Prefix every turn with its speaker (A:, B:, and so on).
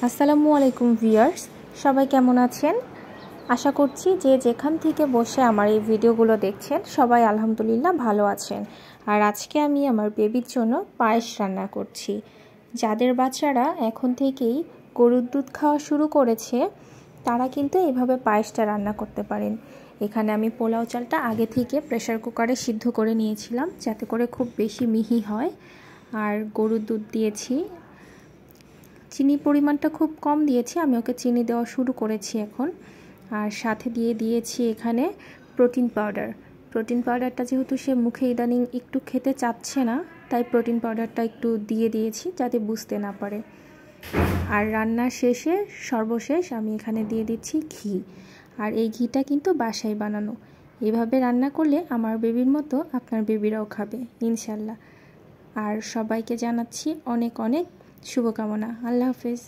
A: আসসালামু আলাইকুম ভিউয়ার্স, সবাই কেমন আছেন? আশা করছি যে যেখান থেকে বসে আমার এই ভিডিওগুলো দেখছেন সবাই আলহামদুলিল্লাহ ভালো আছেন। আর আজকে আমি আমার বেবির জন্য পায়েস রান্না করছি। যাদের বাচ্চারা এখন থেকেই গরুর দুধ খাওয়া শুরু করেছে তারা কিন্তু এইভাবে পায়েসটা রান্না করতে পারেন। এখানে আমি পোলাও চালটা আগে থেকে প্রেসার কুকারে সিদ্ধ করে নিয়েছিলাম যাতে করে খুব বেশি মিহি হয়। আর গরুর দুধ দিয়েছি, চিনি পরিমাণটা খুব কম দিয়েছি, আমি ওকে চিনি দেওয়া শুরু করেছি এখন। আর সাথে দিয়ে দিয়েছি এখানে প্রোটিন পাউডারটা যেহেতু সে মুখে ইদানিং একটু খেতে চাচ্ছে না, তাই প্রোটিন পাউডারটা একটু দিয়ে দিয়েছি যাতে বুঝতে না পারে। আর রান্নার শেষে সর্বশেষ আমি এখানে দিয়ে দিচ্ছি ঘি। আর এই ঘিটা কিন্তু বাসায় বানানো। এভাবে রান্না করলে আমার বেবির মতো আপনার বেবিরাও খাবে ইনশাল্লাহ। আর সবাইকে জানাচ্ছি অনেক অনেক শুভকামনা। আল্লাহ হাফেজ।